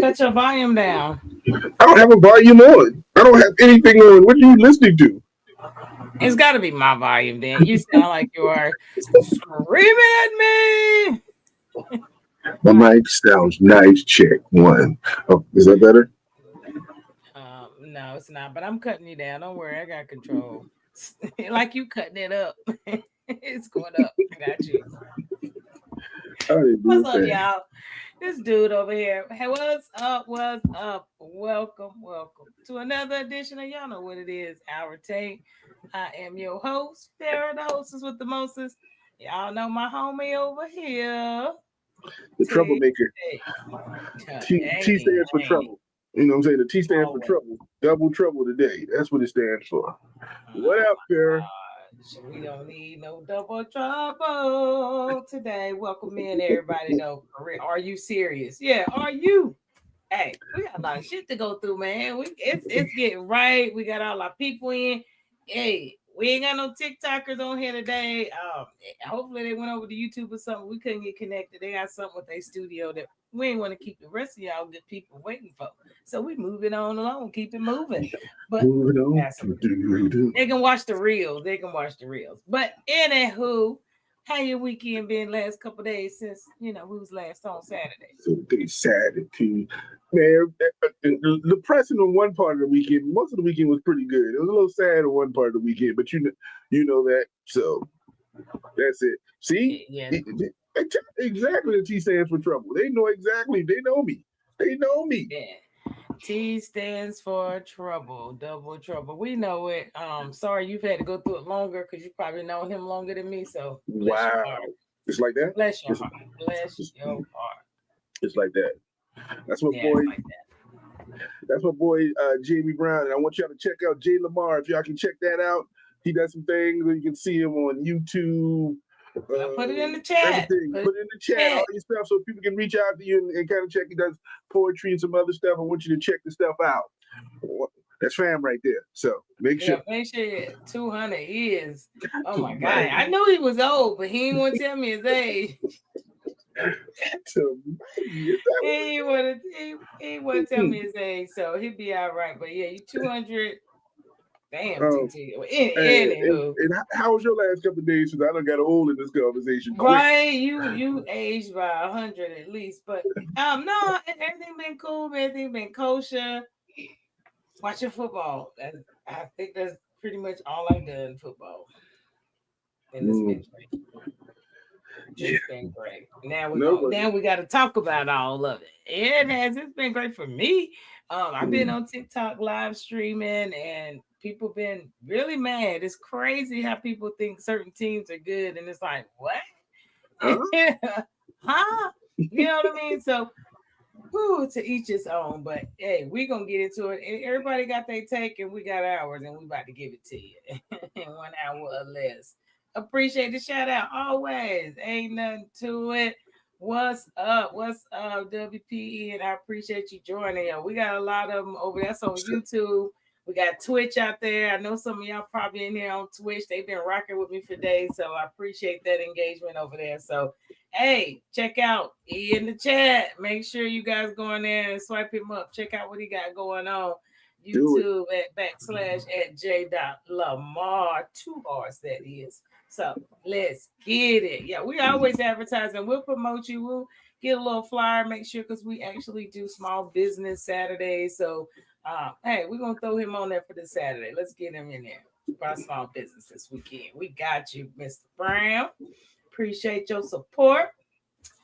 cut your volume down. I don't have a volume on. I don't have anything on. What are you listening to? It's got to be my volume then. You sound like you are screaming at me. My mic sounds nice. Check one. Oh, is that better? No, it's not. But I'm cutting you down. Don't worry, I got control. Like you cutting it up. It's going up. I got you. I didn't do What's a up, thing. y'all? This dude over here. Hey, what's up? What's up? Welcome to another edition of y'all know what it is. Our take. I am your host, Farrah, the hostess with the mostest. Y'all know my homie over here. The T. troublemaker. T Ain't stands for he? trouble. You know what I'm saying? The T stands for Always. trouble. Double trouble today. That's what it stands for. What Oh up, my Farrah? gosh. We don't need no double trouble today. Welcome in, everybody. Though, for real. Are you serious? Yeah, are you? Hey, we got a lot of shit to go through, man. It's getting right. We got all our people in. Hey, we ain't got no TikTokers on here today. Hopefully they went over to YouTube or something. We couldn't get connected. They got something with their studio that we ain't want to keep the rest of y'all good people waiting for. So we moving on along, keep it moving. But Moving on. that's they can watch the reels. They can watch the reels. But anywho, how your weekend been last couple days since we was last on Saturday? So they sad too. Man, depressing on one part of the weekend. Most of the weekend was pretty good. It was a little sad on one part of the weekend, but you know that. So that's it. See, Yeah. exactly. The T stands for trouble. They know exactly. They know me. They know me. Yeah. T stands for trouble, double trouble. We know it. Sorry you've had to go through it longer because you probably known him longer than me. So bless your Wow. heart. It's like that. Bless your It's, heart. Bless it's, your heart. it's like that. That's what Yeah, boy. it's like that. That's my boy Jamie Brown, and I want y'all to check out Jay Lamar. If y'all can check that out, he does some things. You can see him on YouTube. I put it in the chat. Everything. Put it in the chat, all your stuff, so people can reach out to you and kind of check. He does poetry and some other stuff. I want you to check the stuff out. That's fam right there. So make sure. Yeah, make sure 200 is. Oh my God. Man. I knew he was old, but he didn't want to tell me his age. He ain't want to tell me his age, so he'll be all right. But yeah, you 200. Damn, TT. Anywho. And how was your last couple of days? Since I done got old in this conversation. Right, you aged by 100 at least, but no, everything been cool, everything been kosher. Watching football, I think that's pretty much all I've done in football, and it's been great. It's been great. Now we got to talk about all of it. It has. It's been great for me. I've been on TikTok live streaming, and people been really mad. It's crazy how people think certain teams are good, and it's like, what? Huh? You know what I mean? So, to each his own. But hey, we gonna get into it. And everybody got their take, and we got ours, and we about to give it to you in 1 hour or less. Appreciate the shout out always. Ain't nothing to it. What's up? What's up, WPE? And I appreciate you joining. We got a lot of them over there. That's on YouTube. We got Twitch out there. I know some of y'all probably in here on Twitch. They've been rocking with me for days, so I appreciate that engagement over there. So, hey, check out E in the chat. Make sure you guys go in there and swipe him up. Check out what he got going on. YouTube at / J. Lamar, 2 R's that is. So let's get it. Yeah, we always advertising. We'll promote you. We'll get a little flyer. Make sure because we actually do small business Saturdays. So hey, we're gonna throw him on there for this Saturday. Let's get him in there for our small business this weekend. We got you, Mr. Brown. Appreciate your support.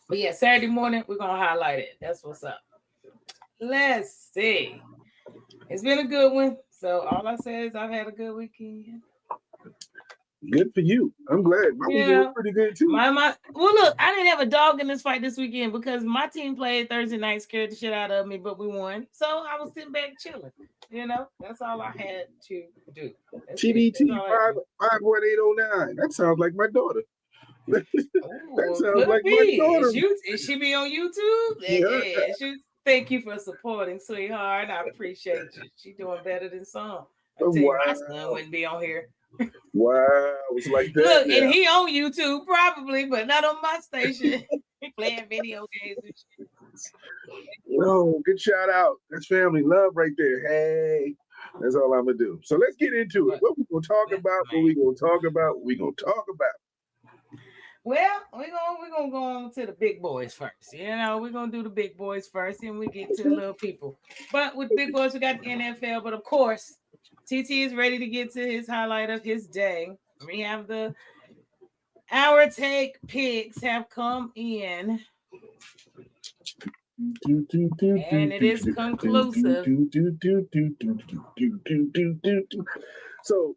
But yeah, Saturday morning, we're gonna highlight it. That's what's up. Let's see. It's been a good one. So all I say is I've had a good weekend. Good for you. I'm glad. My weekend was pretty good too. Well, look, I didn't have a dog in this fight this weekend because my team played Thursday night, scared the shit out of me, but we won. So I was sitting back chilling. That's all I had to do. TDT 51809. That sounds like my daughter. That sounds like my daughter. Is she be on YouTube? Yeah. Thank you for supporting, sweetheart. I appreciate you. She doing better than some. I tell you, my son wouldn't be on here. Wow, it's like that. Look, and he on YouTube probably, but not on my station. He playing video games and shit. Oh, good shout out. That's family love right there. Hey, that's all I'm gonna do. So let's get into it. But What we gonna talk about? What man. we gonna talk about? What we gonna talk about? Well, we're gonna go on to the big boys first. We're gonna do the big boys first, and we get to the little people. But with big boys, we got the NFL. But of course, TT is ready to get to his highlight of his day. We have the Our Take picks have come in, and it is conclusive. So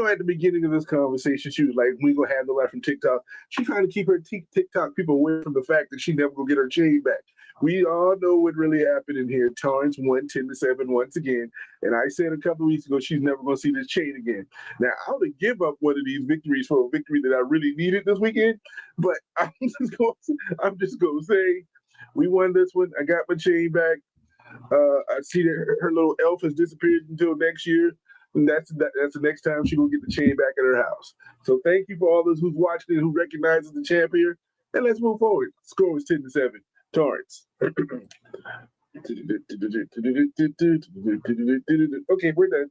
at the beginning of this conversation, she was like, "We gonna have nobody from TikTok." She trying to keep her TikTok people away from the fact that she never gonna get her chain back. We all know what really happened in here. Torrance won 10-7 once again, and I said a couple of weeks ago she's never gonna see this chain again. Now I would have give up one of these victories for a victory that I really needed this weekend, but I'm just gonna say we won this one. I got my chain back. I see that her little elf has disappeared until next year. And that's the next time she gonna get the chain back at her house. So thank you for all those who's watching it, who recognizes the champ here. And let's move forward. Score was 10-7. Torrance. Okay, we're done.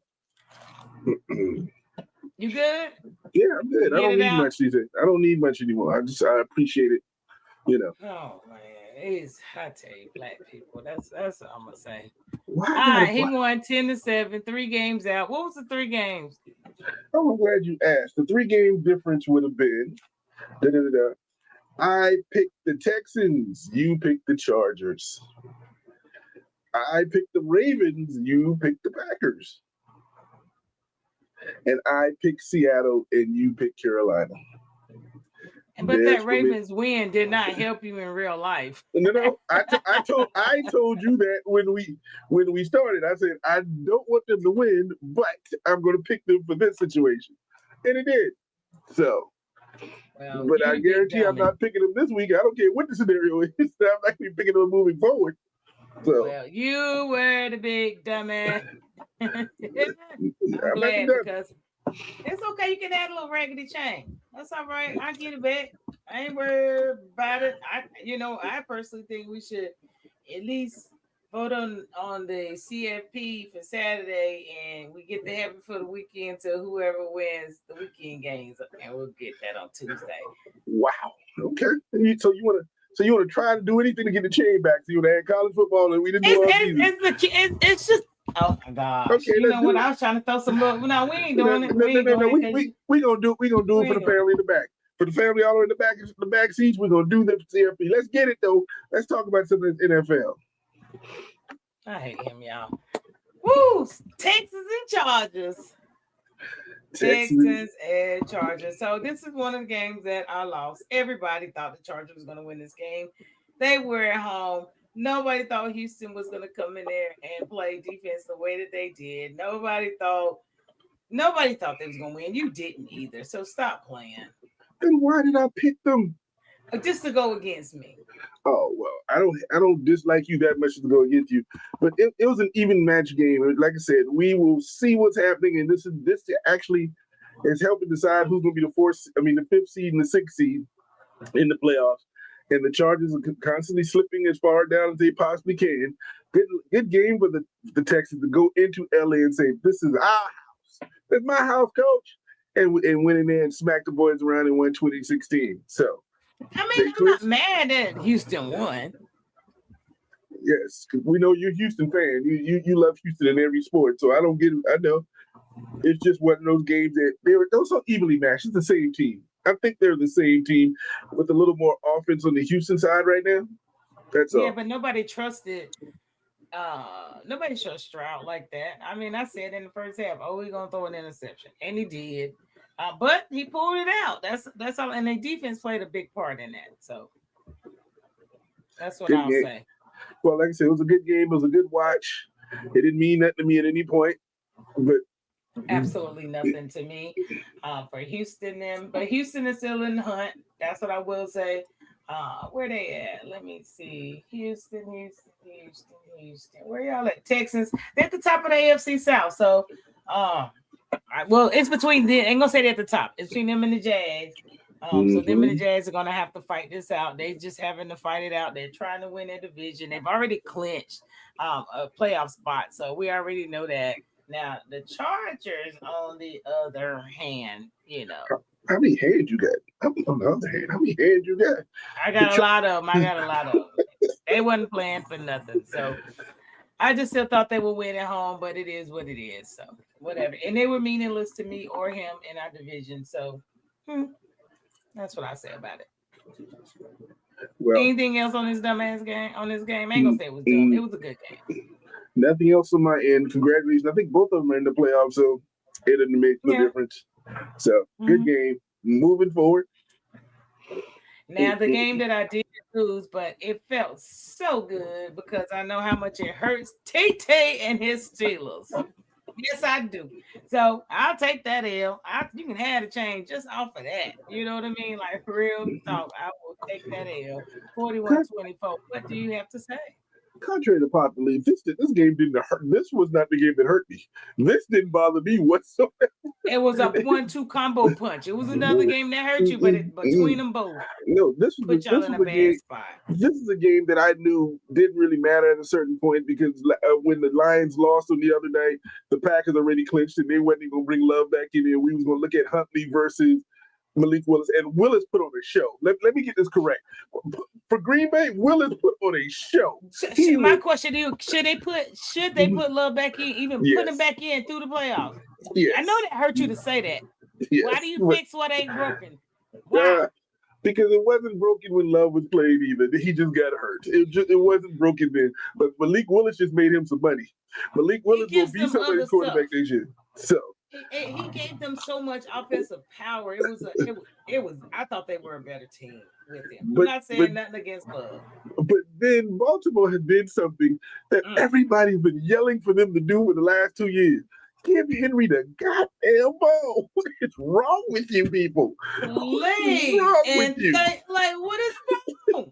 You good? Yeah, I'm good. I don't need out? much these days. I don't need much anymore. I appreciate it. Oh man, it's I tell you, black people. That's what I'm gonna say. Why All right, he won 10-7, 3 games out. What was the 3 games? Oh, I'm glad you asked. The 3-game difference would have been I picked the Texans, you picked the Chargers. I picked the Ravens, you picked the Packers. And I picked Seattle, and you picked Carolina. But that Ravens win did not help you in real life. No, I told you that when we started. I said I don't want them to win, but I'm going to pick them for this situation, and it did. So, but I guarantee I'm not picking them this week. I don't care what the scenario is. I'm not going to be picking them moving forward. So, well, you were the big dummy. I'm glad because it's okay. You can add a little raggedy chain. That's all right. I get it back. I ain't worried about it. I personally think we should at least vote on the CFP for Saturday, and we get to have it for the weekend to whoever wins the weekend games, and we'll get that on Tuesday. Wow. Okay. So you want to try to do anything to get the chain back? So you want to add college football, and we didn't do all season. It's just. Oh my gosh! Okay, you know what? I was trying to throw some look. No, we ain't doing it. No. We gonna do it for the family in the back. For the family all in the back seats, we're gonna do the CFP. Let's get it though. Let's talk about some of the NFL. I hate him, y'all. Woo! Texas and Chargers. Texans and Chargers. So this is one of the games that I lost. Everybody thought the Chargers was going to win this game. They were at home. Nobody thought Houston was going to come in there and play defense the way that they did. Nobody thought they was going to win. You didn't either. So stop playing. Then why did I pick them? Just to go against me. Oh well, I don't dislike you that much to go against you, but it was an even match game. Like I said, we will see what's happening, and this actually is helping decide who's going to be the 5th seed and the 6th seed in the playoffs. And the Chargers are constantly slipping as far down as they possibly can. Good game for the Texans to go into LA and say, "This is our house. It's my house, coach," and went in there and smacked the boys around and won 2016. So. I mean, I'm not mad that Houston won. Yes, we know you're a Houston fan. You love Houston in every sport, so I don't get it. I know. It's just one of those games that those are evenly matched. It's the same team. I think they're the same team with a little more offense on the Houston side right now. That's all. Yeah, but nobody trusted Stroud like that. I mean, I said in the first half, he's gonna throw an interception, and he did. But he pulled it out. That's all. And the defense played a big part in that. So that's what I'll say. Well, like I said, it was a good game. It was a good watch. It didn't mean nothing to me at any point. But absolutely nothing to me for Houston. But Houston is still in the hunt. That's what I will say. Where they at? Let me see. Houston. Where y'all at? Texans. They're at the top of the AFC South. So well, it's between them. I ain't gonna say they're at the top. It's between them and the Jags. So them and the Mm-hmm. Jazz are gonna have to fight this out. They just having to fight it out. They're trying to win their division. They've already clinched a playoff spot, so we already know that. Now the Chargers, on the other hand, How many hands you got? On the other hand, how many hands you got? I The got a lot of them. I got a lot of them. They wasn't playing for nothing, so I just still thought they would win at home, but it is what it is. So whatever. And they were meaningless to me or him in our division. So that's what I say about it. well, Anything else on this dumbass game? On this game, I ain't gonna mm, say it was dumb. It mm, was a good game. nothing else on my end. Congratulations. I think both of them are in the playoffs, so it didn't make no Yeah. difference. So good game. Moving forward. Now the game that I did lose, but it felt so good because I know how much it hurts Tay and his Steelers. Yes, I do. So I'll take that L. You can have the change just off of that. You know what I mean? Like real talk. I will take that L. 41-24. What do you have to say? Contrary to popular belief, this game didn't hurt. This was not the game that hurt me. This didn't bother me whatsoever. It was a 1-2 combo punch. It was another game that hurt you, but between them both, no, this put y'all was in a a bad game. spot. This is a game that I knew didn't really matter at a certain point because when the Lions lost on the other night, the Packers already clinched and they wasn't even going to bring Love back in there. We was going to look at Huntley versus Malik Willis, and Willis put on a show. Let me get this correct. For Green Bay, Willis put on a show. My question to you: Should they put Love back in, even put him back in through the playoffs? Yes. I know that hurt you to say that. Yes. Why do you fix what ain't broken? Why? Because it wasn't broken when Love was playing either. He just got hurt. It wasn't broken then. But Malik Willis just made him some money. Malik Willis will be somebody's quarterback this year. So he gave them so much offensive power. It was. I thought they were a better team with him. I'm not saying nothing against Love. But then Baltimore had did something that everybody's been yelling for them to do for the last 2 years. Give Henry the goddamn ball. What is wrong with you people? Legs and what is wrong?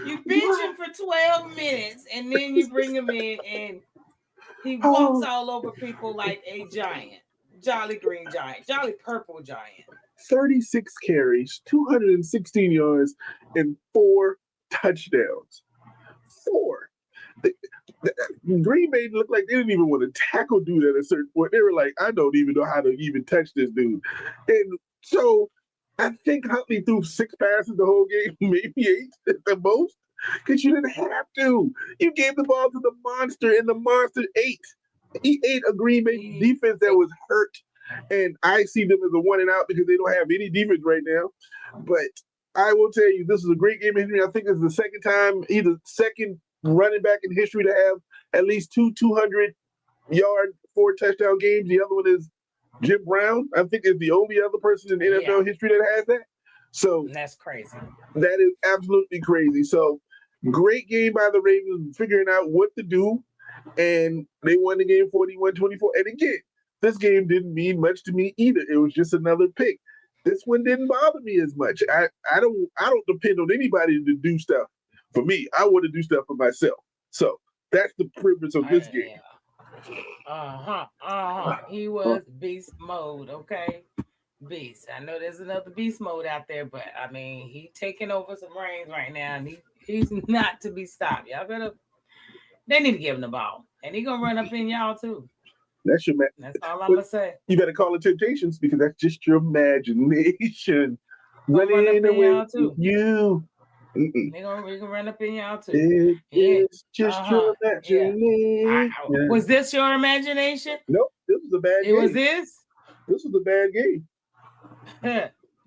You bench him for 12 minutes and then you bring him in and he walks all over people like a giant. Jolly green giant. Jolly purple giant. 36 carries, 216 yards, and 4 touchdowns. 4. Green Bay looked like they didn't even want to tackle dude at a certain point. They were like, I don't even know how to even touch this dude. And so I think Huntley threw 6 passes the whole game, maybe 8 at the most, because you didn't have to. You gave the ball to the monster, and the monster ate. He ate a Green Bay defense that was hurt. And I see them as a 1 and out because they don't have any defense right now. But I will tell you, this is a great game in history. I think this is the second time, he's the second running back in history to have at least 2 200-yard, 4 touchdown games. The other one is Jim Brown. I think is the only other person in NFL history that has that. So that's crazy. That is absolutely crazy. So great game by the Ravens, figuring out what to do, and they won the game 41-24. And again, this game didn't mean much to me either. It was just another pick. This one didn't bother me as much. I don't depend on anybody to do stuff for me. I want to do stuff for myself. So that's the privilege of this game. He was beast mode, okay? Beast. I know there's another beast mode out there, but I mean, he taking over some reins right now, and he's not to be stopped. They need to give him the ball, and he gonna run up in y'all too. That's all I'm gonna say. You better call it temptations because that's just your imagination. Run up in y'all too. You. We can run up in y'all too. It's just your imagination. Was this your imagination? Nope, this was a bad game. It was this? This was a bad game.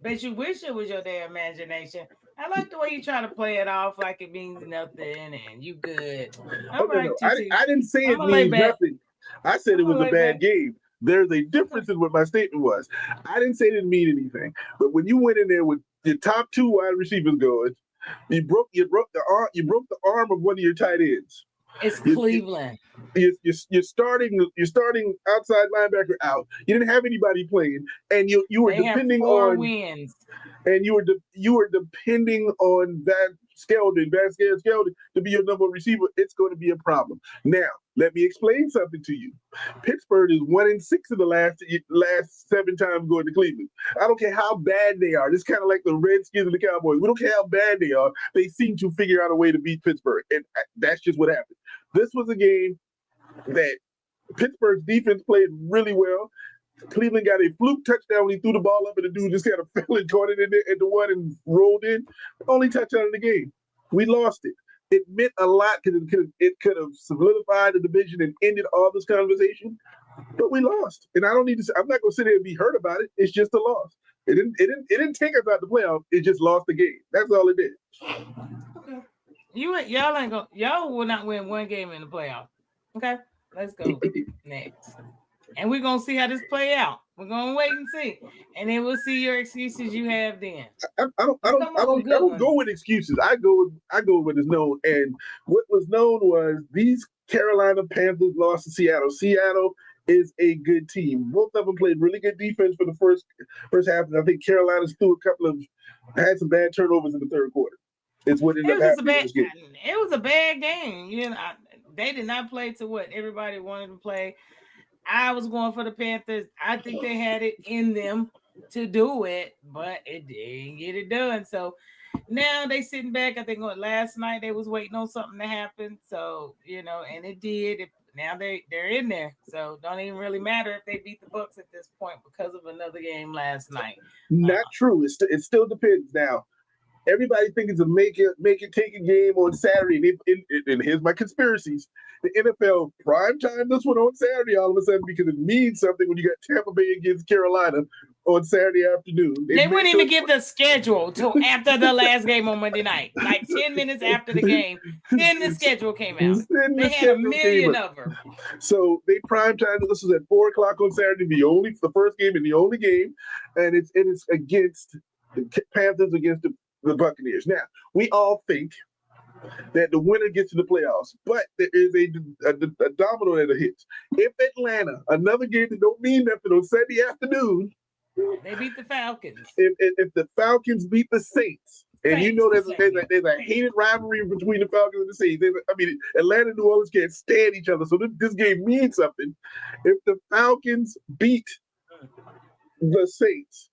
Bet you wish it was your damn imagination. I like the way you try to play it off like it means nothing and you good. I didn't say it means nothing. I said it was a bad game. There's a difference in what my statement was. I didn't say it didn't mean anything. But when you went in there with your top 2 wide receivers going, you broke the arm of one of your tight ends. It's Cleveland. You're starting outside linebacker out. You didn't have anybody playing, and you were depending on wins. And you were depending on Van Skeldon to be your number one receiver. It's going to be a problem. Now, Let me explain something to you. Pittsburgh is 1-6 of the last 7 times going to Cleveland. I don't care how bad they are. It's kind of like the Redskins and the Cowboys. We don't care how bad they are. They seem to figure out a way to beat Pittsburgh, and that's just what happened. This was a game that Pittsburgh's defense played really well. Cleveland got a fluke touchdown when he threw the ball up, and the dude just kind of fell and caught it in the one and rolled in. Only touchdown in the game. We lost it. It meant a lot because it could have solidified the division and ended all this conversation, but we lost. And I don't need to. I'm not going to sit here and be hurt about it. It's just a loss. It didn't take us out the playoff. It just lost the game. That's all it did. Okay. Y'all will not win one game in the playoff. Okay, let's go next. And we're gonna see how this play out. We're gonna wait and see, and then we'll see your excuses you have then. I don't go with excuses. I go with what is known, and what was known was these Carolina Panthers lost to Seattle. Seattle is a good team. Both of them played really good defense for the first half, and I think Carolina's had some bad turnovers in the third quarter. It's what ended up happening. It was a bad game. You know, they did not play to what everybody wanted to play. I was going for the Panthers. I think they had it in them to do it, but it didn't get it done. So now they sitting back. I think last night they was waiting on something to happen. So, and it did. Now they're in there. So don't even really matter if they beat the Bucks at this point because of another game last night. Not true. It still depends now. Everybody thinks it's a make it take a game on Saturday. And here's my conspiracies. The NFL primetime this one on Saturday all of a sudden because it means something when you got Tampa Bay against Carolina on Saturday afternoon. They wouldn't even give the schedule till after the last game on Monday night. Like 10 minutes after the game. Then the schedule came out. They had a million of them. So they primetime this was at 4:00 on Saturday, the first game and the only game. And it's against the Panthers against the Buccaneers. Now, we all think that the winner gets to the playoffs, but there is a domino that hits. If Atlanta, another game that don't mean nothing on Sunday afternoon, they beat the Falcons. If the Falcons beat the Saints, and there's a hated rivalry between the Falcons and the Saints. Atlanta and New Orleans can't stand each other, so this game means something. If the Falcons beat the Saints,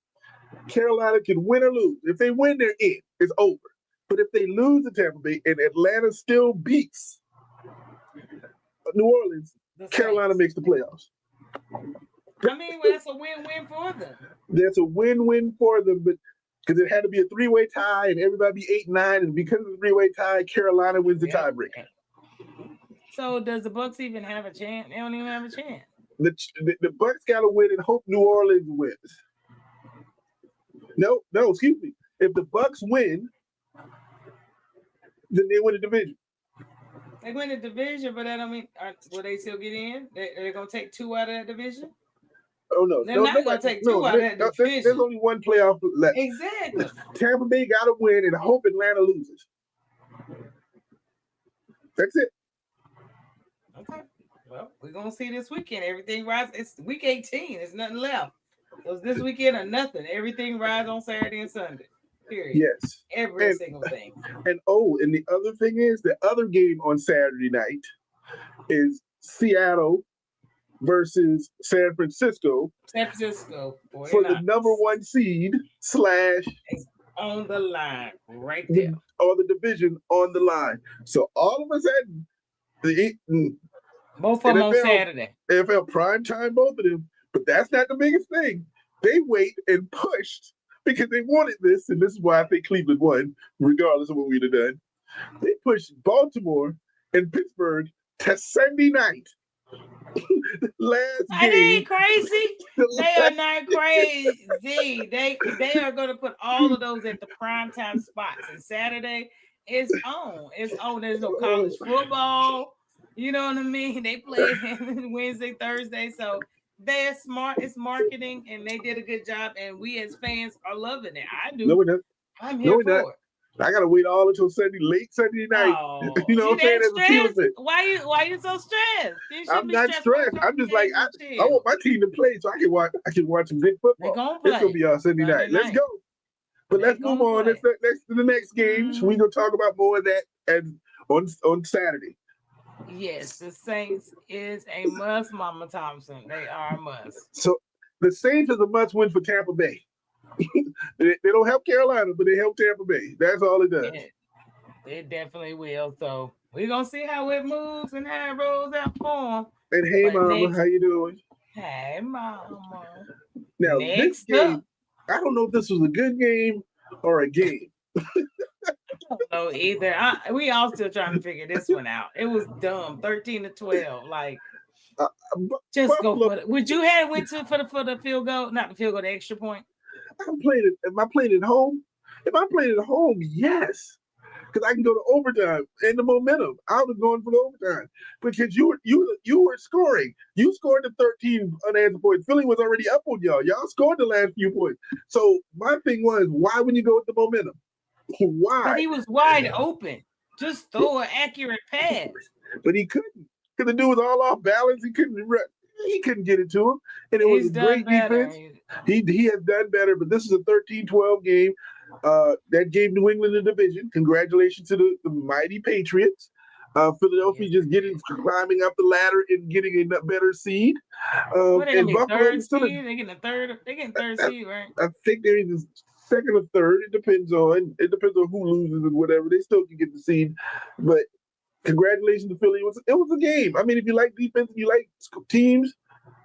Carolina can win or lose. If they win, they're in. It's over. But if they lose to Tampa Bay and Atlanta still beats New Orleans, Carolina makes the playoffs. That's a win-win for them. That's a win-win for them, but because it had to be a 3-way tie and everybody be 8-9, and because of the 3-way tie, Carolina wins the tiebreaker. So does the Bucks even have a chance? They don't even have a chance. The Bucks got to win and hope New Orleans wins. No, excuse me. If the Bucks win, then they win the division. They win the division, but that don't mean will they still get in? They're gonna take 2 out of that division? Oh no, they're not gonna take 2 out of that division. There's only one playoff left. Exactly. Tampa Bay got to win and hope Atlanta loses. That's it. Okay. Well, we're gonna see this weekend. Everything rides. It's week 18. There's nothing left. So it's this weekend or nothing. Everything rides on Saturday and Sunday. Period. Yes. Every single thing. And the other thing is the other game on Saturday night is Seattle versus San Francisco. San Francisco 49ers. For the number 1 seed / it's on the line right there. Or the division on the line. So all of a sudden, both of them on Saturday. NFL prime time, both of them. But that's not the biggest thing. They wait and pushed because they wanted this, and this is why I think Cleveland won, regardless of what we'd have done. They pushed Baltimore and Pittsburgh to Sunday night. Last game. They ain't crazy. They are not crazy. They are going to put all of those at the primetime spots. And Saturday is on. It's on. There's no college football. You know what I mean? They play Wednesday, Thursday. So they're smart. It's marketing, and they did a good job. And we as fans are loving it. I do. No, we're not. I'm here for it. I gotta wait all until late Sunday night. Oh, you know what I'm saying? Why you so stressed? I'm not stressed. I'm just like I want my team to play so I can watch some good football. It's gonna be on Sunday night. Let's go. But let's move on. Let's to the next games. We're gonna talk about more of that and on Saturday. Yes, the Saints is a must, Mama Thompson. They are a must. So the Saints is a must win for Tampa Bay. They don't help Carolina, but they help Tampa Bay. That's all it does. It, it definitely will. So we're gonna see how it moves and how it rolls out for them. And hey, But Mama, how next, you doing? hey Mama. Now this Next up, game, I don't know if this was a good game or a game. I don't know either. We all still trying to figure this one out. It was dumb, 13-12. Like, just go Buffalo, for it. Would you have went to for the field goal? Not the field goal, the extra point. I'm playing it. Am I playing at home? If I'm playing at home, yes, because I can go to overtime and the momentum. I was going for the overtime because you were scoring. You scored the 13 unanswered points. Philly was already up on y'all. Y'all scored the last few points. So my thing was, why would you go with the momentum? But Why? he was wide open. Just throw an accurate pass. But he couldn't because the dude was all off balance. He couldn't get it to him, and it was He's a done great better. defense. He has done better, but this is a 13-12 game. That gave New England the division. Congratulations to the mighty Patriots. Philadelphia Yes, just it getting is. climbing up the ladder and getting a better seed. What they gonna And be Buffalo third is still, seed? They getting a third. They getting third seed, right? I think they're either second or third. It depends on who loses and whatever. They still can get the seed, but congratulations to Philly. It was a game. I mean, if you like defense, and you like teams,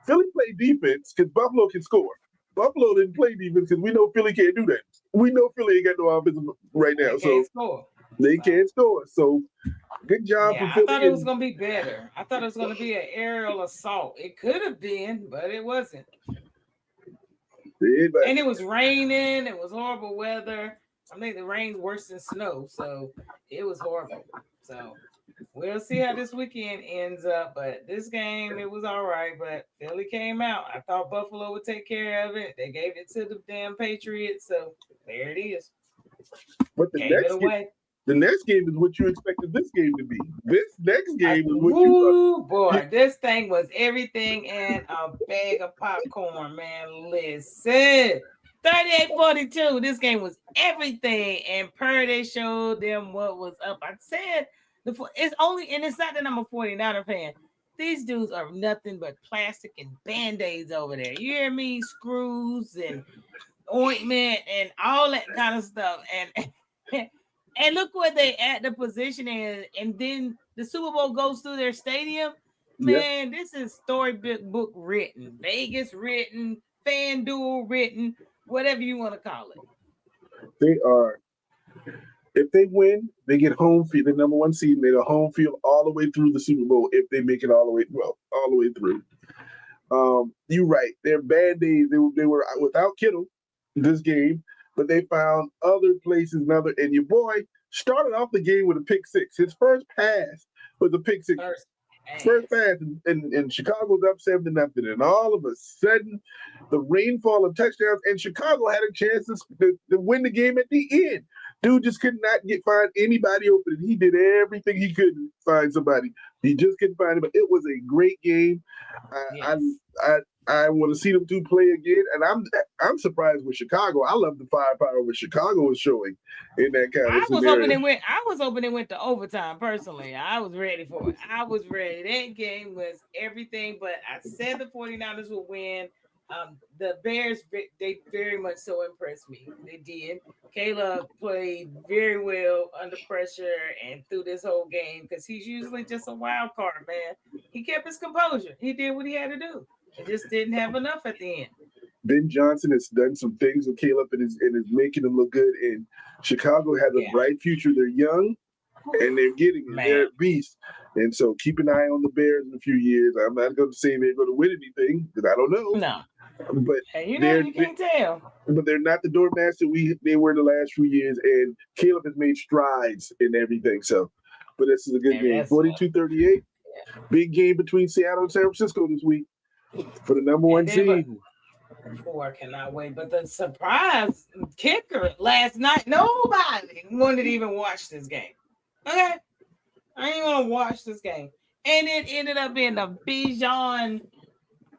Philly played defense because Buffalo can score. Buffalo didn't play defense because we know Philly can't do that. We know Philly ain't got no offense right They now, can't so score. they So can't score. So good job yeah, for I thought Philly. it was And gonna be better. I thought it was gonna be an aerial assault. It could have been, but it wasn't. And it was raining. It was horrible weather. I think the rain's worse than snow, so it was horrible. So we'll see how this weekend ends up. But this game, it was all right. But Philly came out. I thought Buffalo would take care of it. They gave it to the damn Patriots. So there it is. but Gave it away. the next game is what you expected this game to be. This next game is what you thought. Woo You, boy, this thing was everything and a bag of popcorn, man. Listen. 38-42. This game was everything. And Purdy showed them what was up. I said it's only, and it's not that I'm a 49er fan. These dudes are nothing but plastic and band-aids over there. You hear me? Screws and ointment and all that kind of stuff. And and look where they at the position is, and then the Super Bowl goes through their stadium. yep, Man, this is storybook book written, Vegas written, FanDuel written, whatever you want to call it. they are. If they win, they get home field, the number one seed, and they're home field all the way through the Super Bowl. If they make it all the way through. You're right. They're bad days. They were without Kittle this game, but they found other places. And your boy started off the game with a pick six. His first pass was a pick six. First Ass. pass, and Chicago's up 7-0, and all of a sudden, the rainfall of touchdowns, and Chicago had a chance to win the game at the end. Dude just could not find anybody open. He did everything he could to find somebody. He just couldn't find anybody. It was a great game. I Yes. I I want to see them two play again, and I'm surprised with Chicago. I love the firepower what Chicago is showing in that kind of I was hoping scenario. it went. I was hoping it went to overtime. Personally, I was ready for it. I was ready. That game was everything. But I said the 49ers would win. The Bears, they very much so impressed me. They did. Caleb played very well under pressure and through this whole game because he's usually just a wild card, man. He kept his composure. He did what he had to do. It just didn't have enough at the end. Ben Johnson has done some things with Caleb and is making him look good. And Chicago has a Yeah, bright future. They're young and they're getting it. man. They're beasts. And so keep an eye on the Bears in a few years. I'm not going to say they're going to win anything because I don't know, No, but hey, they're you can't tell. but they're not the doormaster they were the last few years. And Caleb has made strides in everything. So, but this is a good And game. that's 42-38. Big game between Seattle and San Francisco this week for the number and one then but seed. I cannot wait. But the surprise kicker last night, nobody wanted to even watch this game. Okay. I ain't gonna watch this game. And it ended up being the Bijan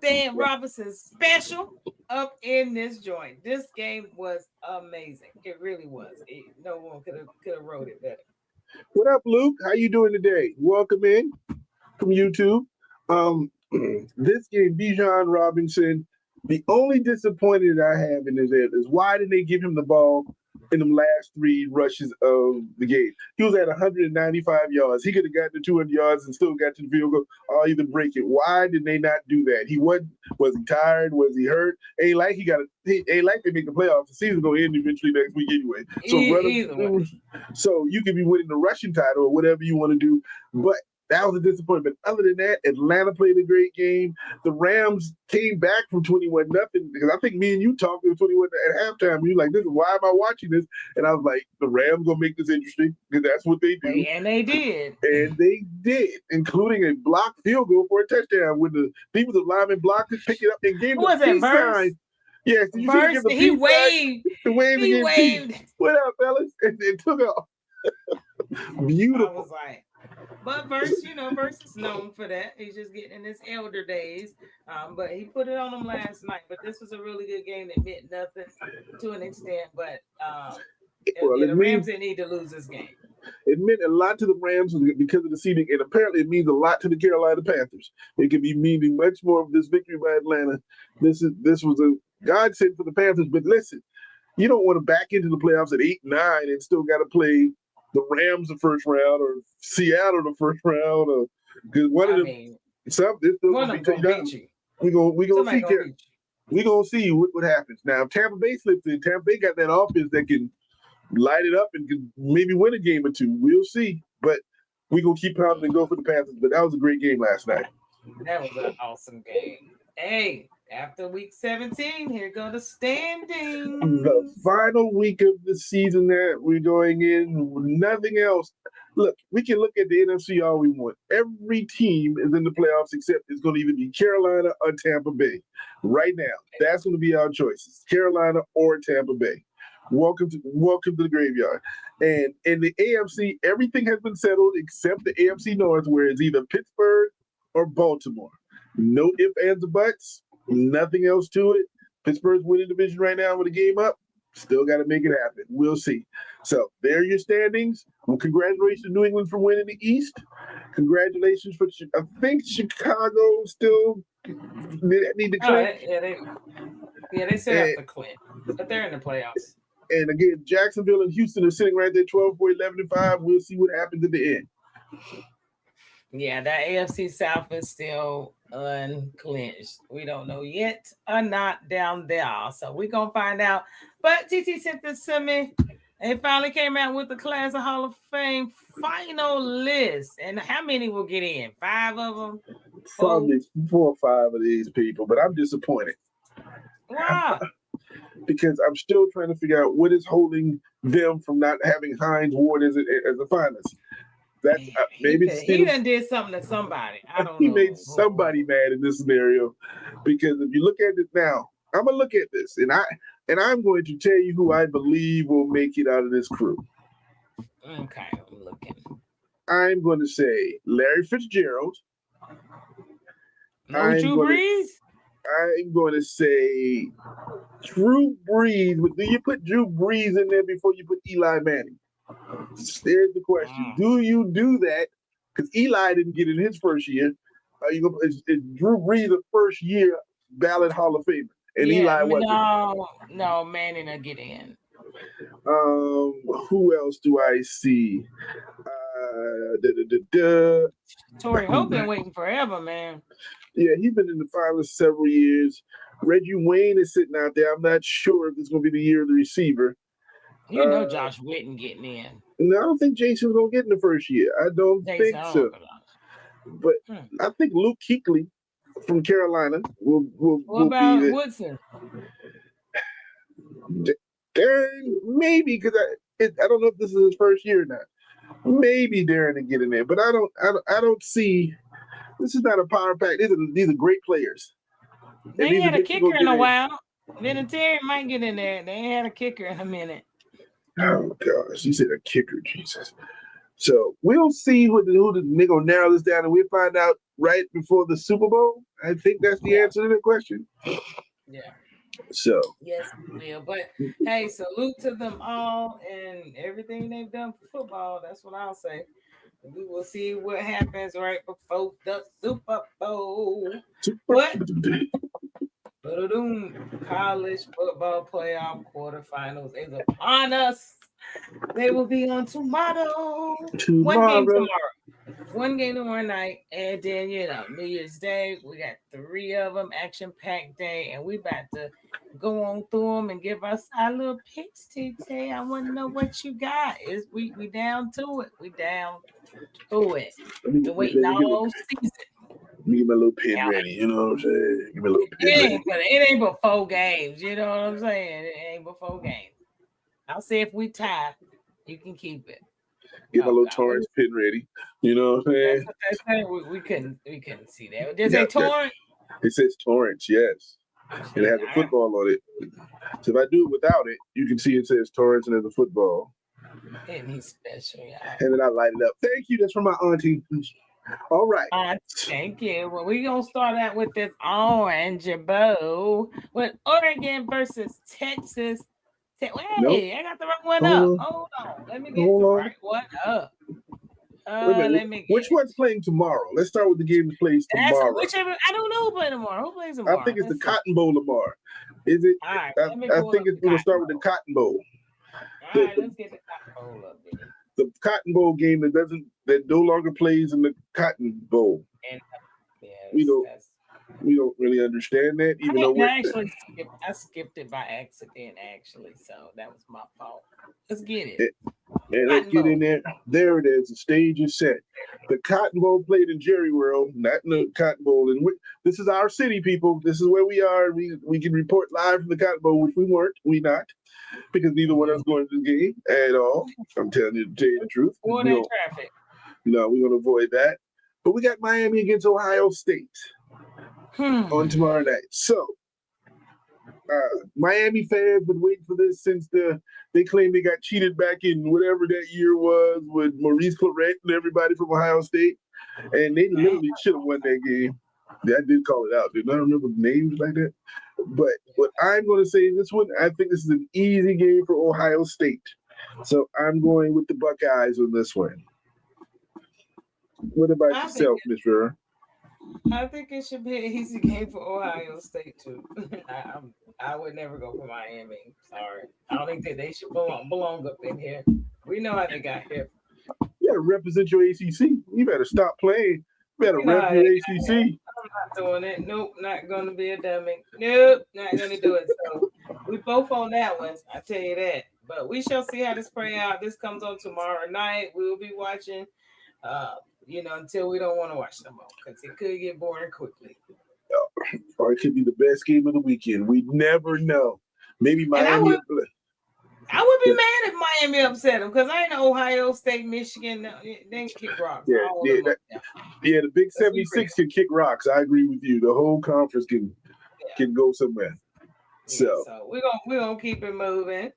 Dan Robinson special up in this joint. This game was amazing. It really was. No one could have wrote it better. What up, Luke? How you doing today? Welcome in. from YouTube. This game, Bijan Robinson. The only disappointment I have in his head is why did they give him the ball in the last three rushes of the game? He was at 195 yards. He could have gotten to 200 yards and still got to the field goal or either break it. Why did they not do that? He wasn't. Was he tired? Was he hurt? Ain't like ain't like they make the playoffs. The season's gonna end eventually next week anyway. So Either way. so you could be winning the rushing title or whatever you want to do, but that was a disappointment. Other than that, Atlanta played a great game. The Rams came back from 21 nothing because I think me and you talked to 21 at halftime. You like, this is why am I watching this? And I was like, the Rams gonna make this interesting because that's what they do. And they did. And they did, including a blocked field goal for a touchdown when the defensive lineman blocked it, picked it up, and gave the peace sign. Yes, you should give the peace he waved. He waved. What up, fellas? And took off. Beautiful. I was like, but Verse is known for that. He's just getting in his elder days. But he put it on them last night. But this was a really good game that meant nothing to an extent. But the Rams didn't need to lose this game. It meant a lot to the Rams because of the seeding, and apparently it means a lot to the Carolina Panthers. It could be meaning much more of this victory by Atlanta. This was a godsend for the Panthers. But listen, you don't want to back into the playoffs at 8-9 and still got to play the Rams the first round or Seattle the first round, or because one of them something gonna beat you. We gonna see. We gonna see what happens. Now, if Tampa Bay slips in, Tampa Bay got that offense that can light it up and can maybe win a game or two. We'll see, but we gonna keep pounding and go for the Panthers. But that was a great game last night. That was an awesome game. Hey. After week 17, here go the standings. The final week of the season that we're going in, nothing else. Look, we can look at the NFC all we want. Every team is in the playoffs except it's going to either be Carolina or Tampa Bay. Right now, that's going to be our choices: Carolina or Tampa Bay. Welcome to the graveyard. And in the AFC, everything has been settled except the AFC North, where it's either Pittsburgh or Baltimore. No ifs, ands, or buts. Nothing else to it. Pittsburgh's winning division right now with a game up. Still got to make it happen. We'll see. So there are your standings. Well, congratulations, New England, for winning the East. Congratulations for, I think Chicago still need to clinch. They set up the clinch, but they're in the playoffs. And again, Jacksonville and Houston are sitting right there, 12 for 11-5. We'll see what happens at the end. Yeah, that AFC South is still unclinched. We don't know yet or not down there. So we're going to find out. But TT sent this to me. They finally came out with the Class of Hall of Fame final list. And how many will get in? 5 of them? Probably 4 or 5 of these people. But I'm disappointed. Wow. Because I'm still trying to figure out what is holding them from not having Hines Ward as a finalist. That's maybe he done did something to somebody. I don't know. He made somebody mad in this scenario, because if you look at it now, I'm gonna look at this and I'm going to tell you who I believe will make it out of this crew. Okay, I'm looking. I'm going to say Larry Fitzgerald. No Drew Brees. I'm going to say Drew Brees. But do you put Drew Brees in there before you put Eli Manning? There's the question. Do you do that? Because Eli didn't get in his first year. Is Drew Brees the first year ballot Hall of Famer? And Eli wasn't. No, Manning will get in. Who else do I see? Torrey Hope been waiting forever, man. Yeah, he's been in the finals several years. Reggie Wayne is sitting out there. I'm not sure if it's going to be the year of the receiver. You know Josh Witten getting in. No, I don't think Jason's going to get in the first year. I don't think so. But I think Luke Kuechly from Carolina will What about be Woodson? Darren, maybe, because I don't know if this is his first year or not. Maybe Darren will get in there, but I don't see. This is not a power pack. These are great players. They ain't had a kicker in a while. Vinatieri might get in there. They ain't had a kicker in a minute. Oh gosh, you said a kicker, Jesus. So we'll see who they're gonna narrow this down, and we'll find out right before the Super Bowl. I think that's the answer to the question. Yeah. So yes, we will. But hey, salute to them all and everything they've done for football. That's what I'll say. We will see what happens right before the Super Bowl. Super. But college football playoff quarterfinals is upon us. They will be on tomorrow. One game Tomorrow. tomorrow. One game tomorrow night. And then, New Year's Day. We got 3 of them. Action-packed day. And we about to go on through them and give us our little picks, TT. I want to know what you got. We down to it. We down to it. Been waiting all season. Let me get my little pen ready. You know what I'm saying? Give me a little pen ready. But it ain't but 4 games. You know what I'm saying? It ain't but 4 games. I'll say if we tie, you can keep it. Get my little Torrance pen ready. You know what I'm saying? That's what they say. We couldn't see that. Does it say Torrance? It says Torrance, yes. And it has a football on it. So if I do it without it, you can see it says Torrance and there's a football. And he's special, y'all. And then I light it up. Thank you. That's from my auntie. All right. Thank you. Well, we're going to start out with this Orange Bowl with Oregon versus Texas. Wait, I got the wrong one up. Hold on. Let me get the right one up. Which one's playing tomorrow? Let's start with the game that plays tomorrow. I don't know who plays tomorrow. Who plays tomorrow? I think it's the Cotton Bowl tomorrow. Is it? All right, I think it's going to start with the Cotton Bowl. All right, let's get the Cotton Bowl up there. The Cotton Bowl game that no longer plays in the Cotton Bowl. And, we don't really understand that, even though I skipped it by accident, actually, so that was my fault. Let's get it. And let's get in there. There it is. The stage is set. The Cotton Bowl played in Jerry World, not in the Cotton Bowl. And this is our city, people. This is where we are. We can report live from the Cotton Bowl, which we weren't. We not. Because neither one of us going to the game at all. I'm telling you to tell you the truth. Avoid that traffic. No, we're going to avoid that. But we got Miami against Ohio State on tomorrow night. So, Miami fans been waiting for this since they claim they got cheated back in whatever that year was with Maurice Claret and everybody from Ohio State. And they literally should have won that game. Yeah, I did call it out. Did not remember names like that. But what I'm going to say this one, I think this is an easy game for Ohio State. So I'm going with the Buckeyes on this one. What about yourself, Ms. Vera? I think it should be an easy game for Ohio State too. I would never go for Miami. Sorry, I don't think that they should belong up in here. We know how they got here. You gotta represent your ACC. You better stop playing. You better rep your ACC. I'm not doing it. Nope, not gonna be a dummy. Nope, not gonna do it. So we both on that one. I tell you that. But we shall see how this play out. This comes on tomorrow night. We will be watching. Until we don't want to watch them more, because it could get boring quickly. Or it could be the best game of the weekend. We never know. Maybe Miami. I would be mad if Miami upset them, because I know Ohio State, Michigan, they can kick rocks. The Big 76 can kick rocks. I agree with you. The whole conference can go somewhere. So we're gonna keep it moving.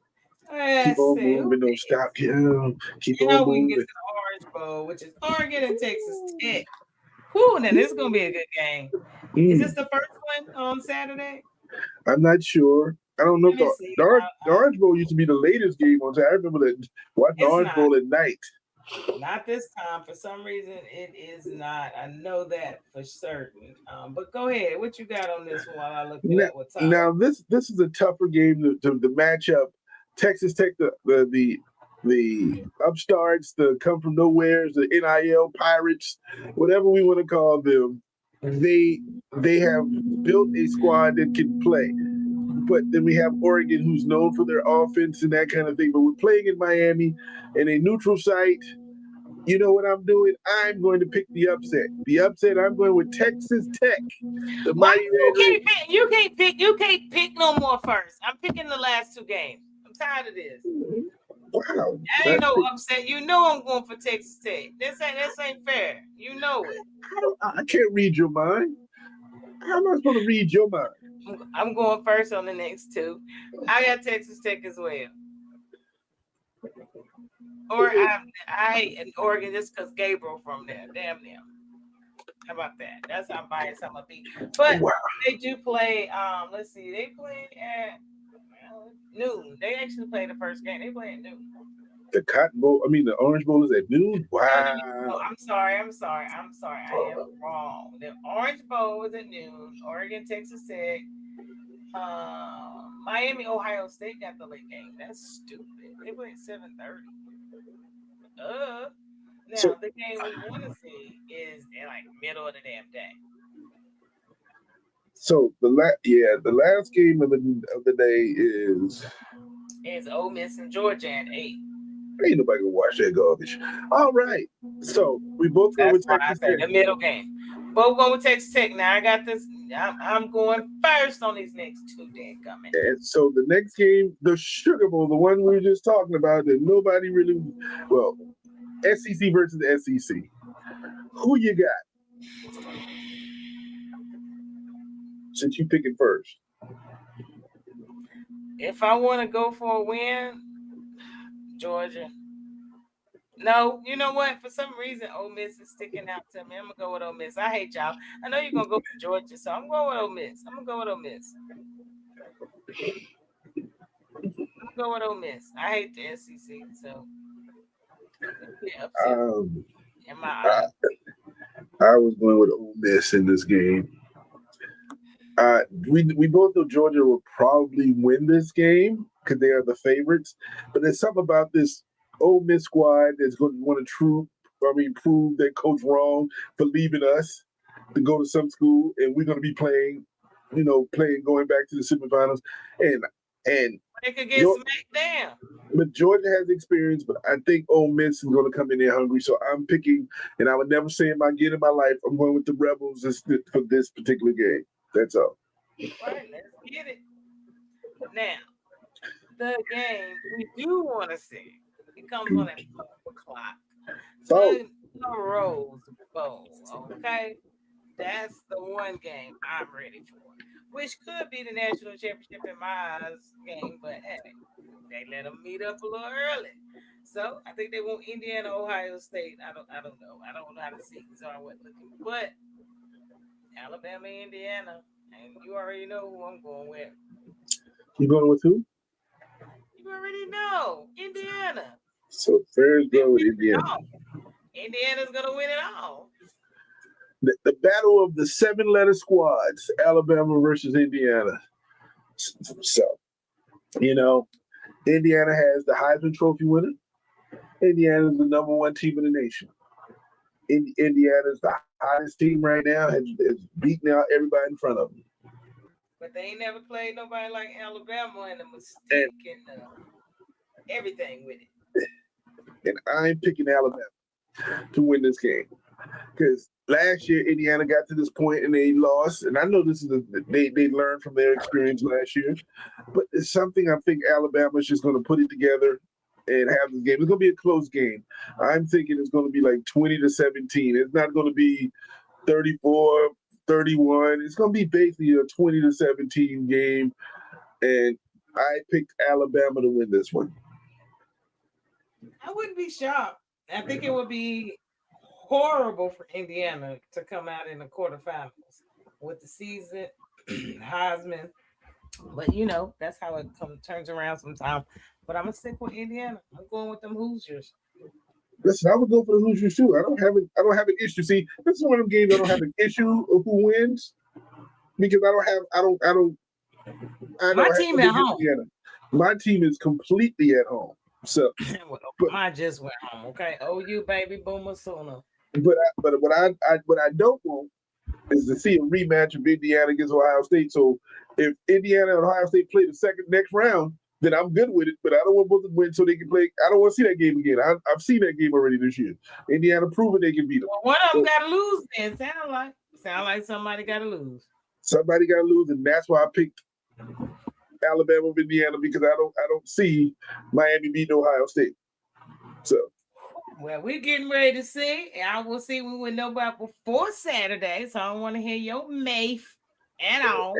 Keep on moving. Don't stop. Keep on moving. We can get to the Orange Bowl, which is Oregon and Texas Tech. Whew, now this is gonna be a good game. Is this the first one on Saturday? I'm not sure. I don't know. The Orange Bowl used to be the latest game on Saturday. I remember that watching the Orange Bowl at night. Not this time. For some reason, it is not. I know that for certain. But go ahead. What you got on this one while I look at what time? Now, this is a tougher game to match up. Texas Tech, the upstarts, the come from nowheres, the NIL pirates, whatever we want to call them. They have built a squad that can play. But then we have Oregon, who's known for their offense and that kind of thing. But we're playing in Miami in a neutral site. You know what I'm doing? I'm going to pick the upset. The upset, I'm going with Texas Tech. You can't pick no more first. I'm picking the last 2 games. I'm tired of this. Wow. That ain't no upset. You know I'm going for Texas Tech. This ain't fair. You know it. I can't read your mind. How am I supposed to read your mind? I'm going first on the next 2. I got Texas Tech as well. Or I in Oregon just because Gabriel from there. Damn them. How about that? That's how biased I'm gonna be. But they do play. Let's see. They play at noon. They actually play the first game. They play at noon. The Cotton Bowl. I mean, the Orange Bowl is at noon. No, Wow. I'm sorry. I am wrong. The Orange Bowl was at noon. Oregon, Texas Tech. Miami, Ohio State got the late game. That's stupid. They play at 7:30. So, Now the game we want to see is in like middle of the damn day. the last game of the day is It's Ole Miss and Georgia at 8. ain't nobody gonna watch that garbage. All right. So we both go That's with why I Texas say Tech. the middle game. Both going with Texas Tech. Now I got this. I'm going first on these next two dead coming. And so the next game, the Sugar Bowl, the one we were just talking about, that nobody really, well, SEC versus SEC. Who you got? Since you picking first. If I want to go for a win, Georgia. No, you know what? For some reason, Ole Miss is sticking out to me. I'm gonna go with Ole Miss. I hate y'all. I know you're gonna go for Georgia, so I'm going with Ole Miss. I'm gonna go with Ole Miss. I'm gonna go with Ole Miss. I hate the SEC, so yeah, upset Um, in my I, eyes. I was going with Ole Miss in this game. We both know Georgia will probably win this game because they are the favorites. But there's something about this Ole Miss squad that's going to want to prove their coach wrong for leaving us to go to some school, and we're going to be playing going back to the semifinals, and They could get smacked down. but Georgia has experience, but I think Ole Miss is going to come in there hungry. So I'm picking, and I would never say in my game in my life, I'm going with the Rebels for this particular game. That's all. All right, let's get it. Now, the game we do want to see. It comes on at 4 o'clock. So The Rose Bowl. Okay. That's the one game I'm ready for, which could be the national championship in my eyes game. But hey, they let them meet up a little early, so I think they want Indiana, Ohio State. I don't know. I don't know how the seasons are what looking, but Alabama, Indiana, and you already know who I'm going with. you going with who? You already know Indiana. So Ferris They go with win it Indiana. all. Indiana's gonna win it all. The battle of the 7-letter squads, Alabama versus Indiana. So, you know, Indiana has the Heisman Trophy winner. Indiana is the number one team in the nation. Indiana is the hottest team right now, has beaten out everybody in front of them. But they ain't never played nobody like Alabama and the And, mystique and everything with it. and I'm picking Alabama to win this game. Because last year Indiana got to this point and they lost, and I know this is they learned from their experience last year, but it's something I think Alabama is just going to put it together and have this game. It's going to be a close game. I'm thinking it's going to be like 20-17. It's not going to be 34-31. It's going to be basically a 20-17 game, and I picked Alabama to win this one. I wouldn't be shocked. I think it would be horrible for Indiana to come out in the quarterfinals with the season Heisman. But that's how it turns around sometimes. But I'm gonna stick with Indiana. I'm going with them Hoosiers. Listen, I would go for the Hoosiers too. I don't have an issue. See, this is one of them games I don't have an issue of who wins because I My don't have team to at get home. Indiana. My team is completely at home. So, Well, but mine just went home. Okay, OU baby boomer sooner. what I don't want is to see a rematch of Indiana against Ohio State. So if Indiana and Ohio State play the second next round, then I'm good with it. But I don't want both of them to win so they can play. I don't want to see that game again. I've seen that game already this year. Indiana proving they can beat them. Well, one of them So got to lose. Then sound like somebody got to lose. somebody got to lose, and that's why I picked Alabama of Indiana because I don't see Miami beating Ohio State. So Well, we're getting ready to see, and I will see we will know about before Saturday. So I want to hear your math and all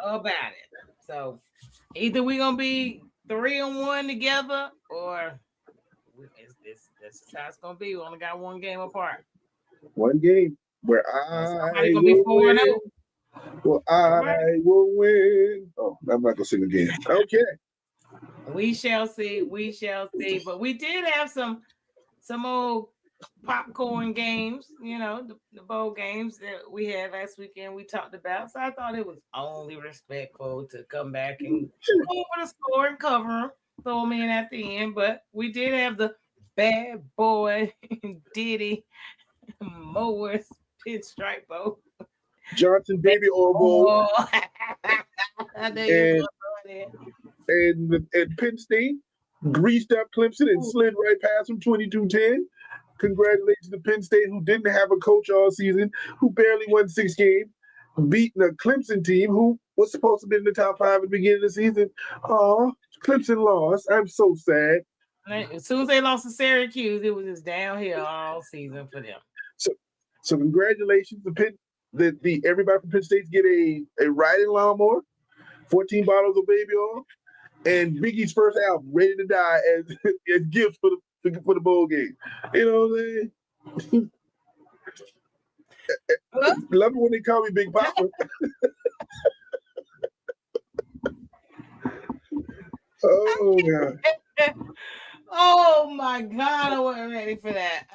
about it. So either we're gonna be 3-1 together, or this is how it's gonna be. We only got one game apart. one game where Or I somebody gonna be will 4-0. win. Well, All right. I will win. Oh, I'm not gonna sing again. Okay. We shall see. We shall see. But we did have some old popcorn games, the bowl games that we had last weekend we talked about. So I thought it was only respectful to come back and go over the score and cover them, throw them in at the end. But we did have the bad boy Diddy Mowers Pinstripe Bowl. Johnson Baby Oil Bowl Oh, I know you was and going there. and Penn State greased up Clemson and slid right past them 22-10. Congratulations to Penn State, who didn't have a coach all season, who barely won 6 games, beating a Clemson team who was supposed to be in the top 5 at the beginning of the season. Oh, Clemson lost. I'm so sad. As soon as they lost to Syracuse, it was just downhill all season for them. So, so congratulations to Penn. The everybody from Penn State get a riding lawnmower, 14 bottles of baby oil, and Biggie's first album, Ready to Die, as gifts for the bowl game. You know what I'm saying? Love it when they call me Big Papa. Oh God. Oh my God, I wasn't ready for that.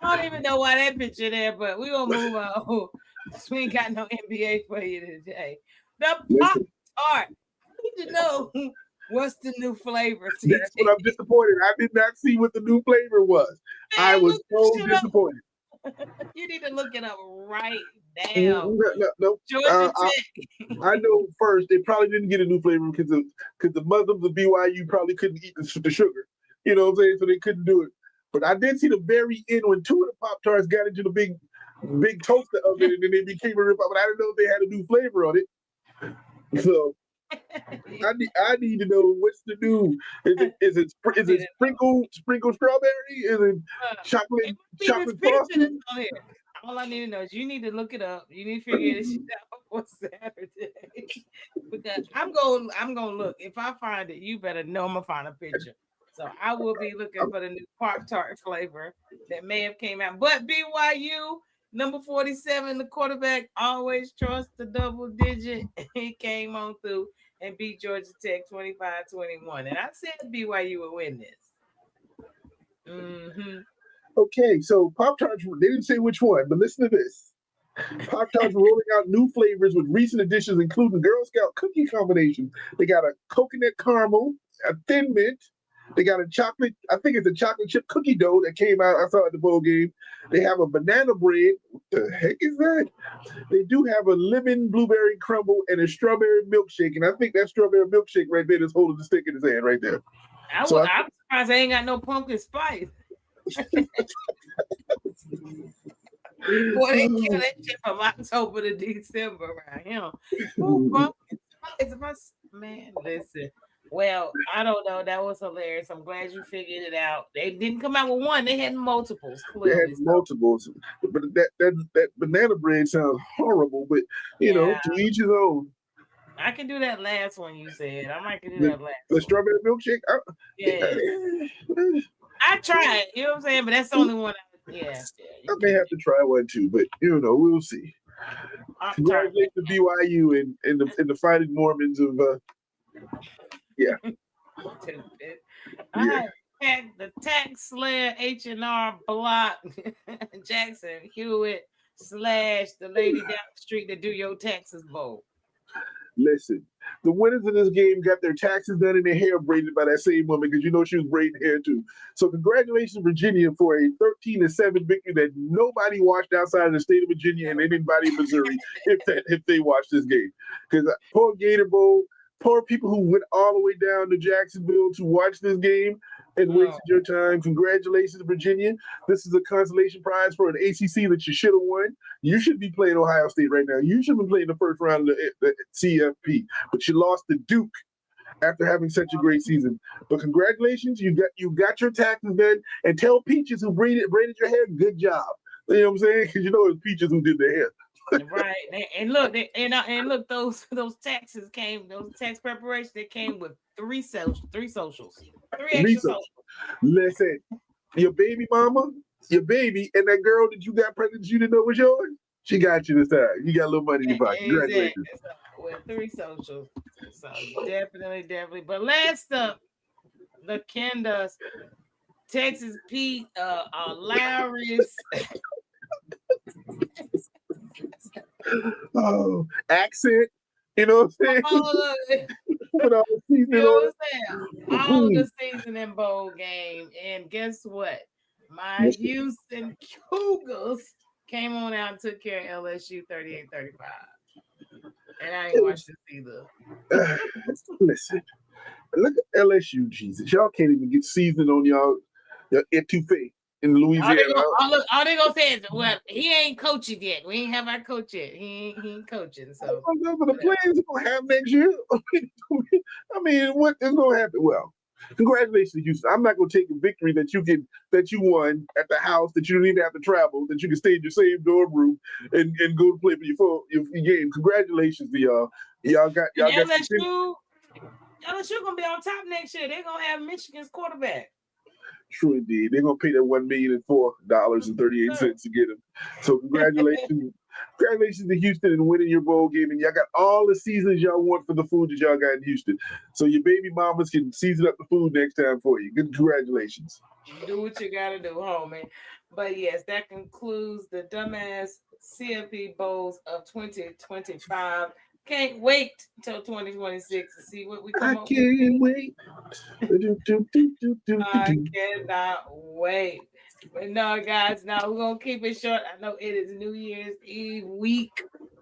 I don't even know why that picture there, but we're gonna move on. We ain't got no NBA for you today. The Pop Tart. I need to know what's the new flavor. That's what I'm disappointed. I did not see what the new flavor was. Man, I was so disappointed. You need to look it up right now. No. Georgia Tech. I know first they probably didn't get a new flavor because the Muslims of BYU probably couldn't eat the sugar. You know what I'm saying? So they couldn't do it. But I did see the very end when 2 of the Pop-Tarts got into the big toaster oven and then they became a rip. But I didn't know if they had a new flavor on it. So I need to know what's the new. Is it sprinkled strawberry? Is it chocolate frosting? All I need to know is you need to look it up. You need to figure this shit out for Saturday. Because I'm gonna look. If I find it, you better know I'm gonna find a picture. So I will be looking for the new Pop-Tart flavor that may have came out. But BYU, number 47, the quarterback always trusts the double digit. He came on through and beat Georgia Tech 25-21. And I said BYU would win this. Mm-hmm. Okay, so Pop-Tarts, they didn't say which one, but listen to this. Pop-Tarts rolling out new flavors with recent additions, including Girl Scout cookie combinations. They got a coconut caramel, a thin mint. They got a chocolate, I think it's a chocolate chip cookie dough that came out, I saw at the bowl game. They have a banana bread. What the heck is that? They do have a lemon blueberry crumble and a strawberry milkshake. And I think that strawberry milkshake right there is holding the stick in his hand right there. I'm surprised they ain't got no pumpkin spice. Boy, they kill that shit from October to December right here. Pumpkin spice, man, listen. Well, I don't know. That was hilarious. I'm glad you figured it out. They didn't come out with one. They had multiples. Clearly, they had multiples. But that banana bread sounds horrible. But you know, to each his own. I can do that last one you said. I might can do that last. The strawberry milkshake. I tried. You know what I'm saying? But that's the only one. I may have to try one too. But we'll see. Congratulations to BYU and the Fighting Mormons of. Yeah. The tax slayer H&R Block Jackson Hewitt / the lady down the street that do your taxes bowl. Listen, the winners of this game got their taxes done and their hair braided by that same woman because she was braiding hair too. So congratulations, Virginia, for a 13-7 victory that nobody watched outside of the state of Virginia and anybody in Missouri if they watched this game. Because poor Gator Bowl, poor people who went all the way down to Jacksonville to watch this game and wasted your time. Congratulations, Virginia. This is a consolation prize for an ACC that you should have won. You should be playing Ohio State right now. You should be playing the first round of the CFP, but you lost to Duke after having such a great season. But congratulations, you got your taxes done. And tell Peaches who braided your hair, good job. You know what I'm saying? Because it was Peaches who did their hair. Right, and look, look, those taxes came, those tax preparations, they came with three socials, three extra socials. Listen, your baby mama, your baby, and that girl that you got pregnant, you didn't know was yours. She got you this time. You got a little money in your pocket. Exactly. Congratulations. So, with three socials. So definitely, definitely. But last up, the Kendas, Texas Pete, Lowry's. Oh, accent. You know what I'm saying? All of, Put all the you seasoning know what on I'm saying? All of it. the seasoning bowl game. And guess what? My Listen, Houston Cougars came on out and took care of LSU 38-35. And I ain't watched this either. uh, listen, look at LSU, Jesus. Y'all can't even get seasoning on your etouffee in All they Louisiana. gonna all they gonna say is, well, he ain't coaching yet. We ain't have our coach yet. He ain't coaching. I So don't know for the whatever. players are gonna have next year. I mean, what is gonna happen? Well, congratulations, Houston. I'm not gonna take a victory that you won at the house that you don't even have to travel, that you can stay in your same dorm room and go to play for your game. Congratulations to y'all. And Y'all got some LSU gonna be on top next year. They're gonna have Michigan's quarterback. true indeed. They're gonna pay that $1,004.38 to get him. So congratulations. Congratulations to Houston and winning your bowl game. And y'all got all the seasons y'all want for the food that y'all got in Houston. So your baby mamas can season up the food next time for you. Good congratulations. Do what you gotta do, homie. But yes, that concludes the dumbass CFP bowls of 2025. Can't wait till 2026 to see what we I come up with. can't wait. I cannot wait. But no, guys, now we're gonna keep it short. I know it is New Year's Eve week.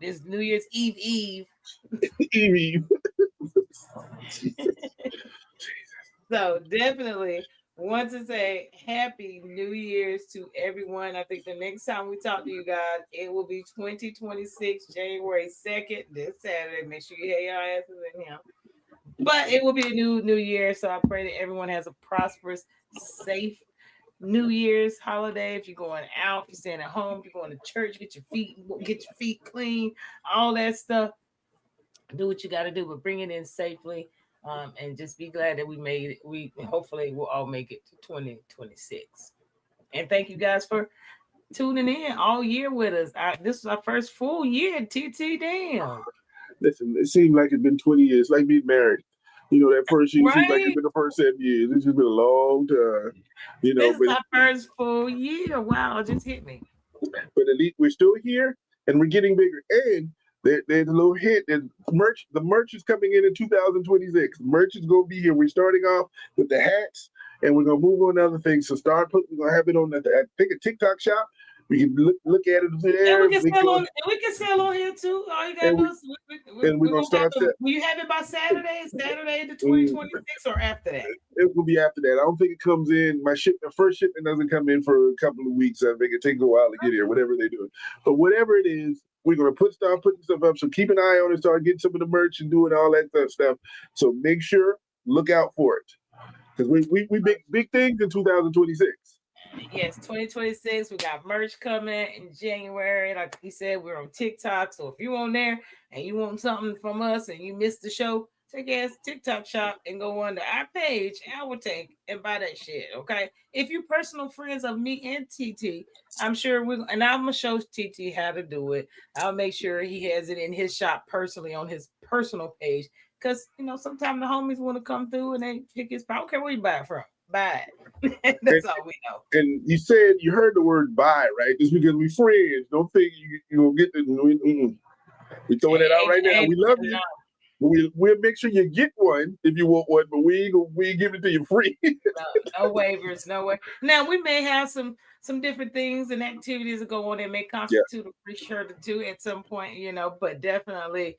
This New Year's Eve. Evie. So definitely want to say happy New Year's to everyone. I think the next time we talk to you guys, it will be 2026, January 2nd, this Saturday. Make sure you have your asses in here. But it will be a new year. So I pray that everyone has a prosperous, safe New Year's holiday. If you're going out, if you're staying at home, if you're going to church, get your feet clean, all that stuff. Do what you got to do, but bring it in safely. And just be glad that we made it. We hopefully we'll all make it to 2026. And thank you guys for tuning in all year with us. This is our first full year. TT, damn. Listen, it seemed like it's been 20 years, like being married. You know, that first year seems like it's Right. been the first 7 years. It's just been a long time. You know, This is our first full year. Wow, it just hit me. but at least we're still here and we're getting bigger. And there's a little hint that the merch is coming in 2026. Merch is going to be here. We're starting off with the hats and we're going to move on to other things. So we're going to have it on I think a TikTok shop. We can look at it And there. we can sell on. And we can sell on here too. All you gotta And do we is and we're we're gonna gonna have start it. Will you have it by Saturday? Saturday the that. 2026 or after that? It will be after that. I don't think it comes in. The first shipment doesn't come in for a couple of weeks. I think it takes a while to get here, whatever they do. But whatever it is, we're gonna putting stuff up. So keep an eye on it. Start getting some of the merch and doing all that stuff. So make sure, look out for it. Because we big things in 2026. Yes, 2026. We got merch coming in January. Like he said, we're on TikTok. So if you're on there and you want something from us and you missed the show, take your ass to TikTok shop and go on to our page, Our Take, and buy that shit. Okay. If you're personal friends of me and TT, I'm sure and I'm gonna show TT how to do it. I'll make sure he has it in his shop personally on his personal page. Cause sometimes the homies want to come through and they pick his. I don't care where you buy it from. Buy it. And, That's all we know. and you heard the word buy, right? Just because we friends, don't think you gonna get the. We throwing that out right now. We love you. We'll make sure you get one if you want one, but we ain't give it to you free. No waivers, no way. Now we may have some different things and activities that go on that may constitute a free shirt or two at some point, but definitely,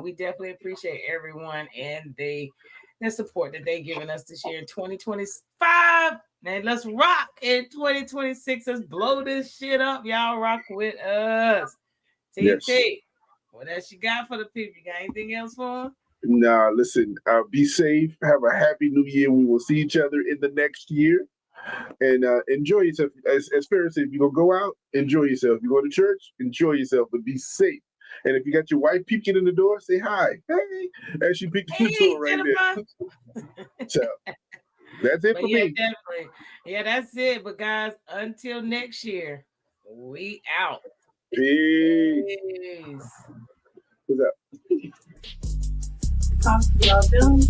we definitely appreciate everyone and the support that they given us this year in 2025. Man, let's rock in 2026. Let's blow this shit up. Y'all rock with us. Yes. TT, what else you got for the people? You got anything else for them? Nah, listen, be safe. Have a happy new year. We will see each other in the next year. And enjoy yourself. As Farrah said, if you're going to go out, enjoy yourself. If you go to church, enjoy yourself, but be safe. And if you got your wife peeking in the door, say hi. Hey, as she peeked in the door right there. So that's it But for yeah, me. definitely. Yeah, that's it. But guys, until next year, we out. Peace. Peace. What's up? Talk to y'all soon.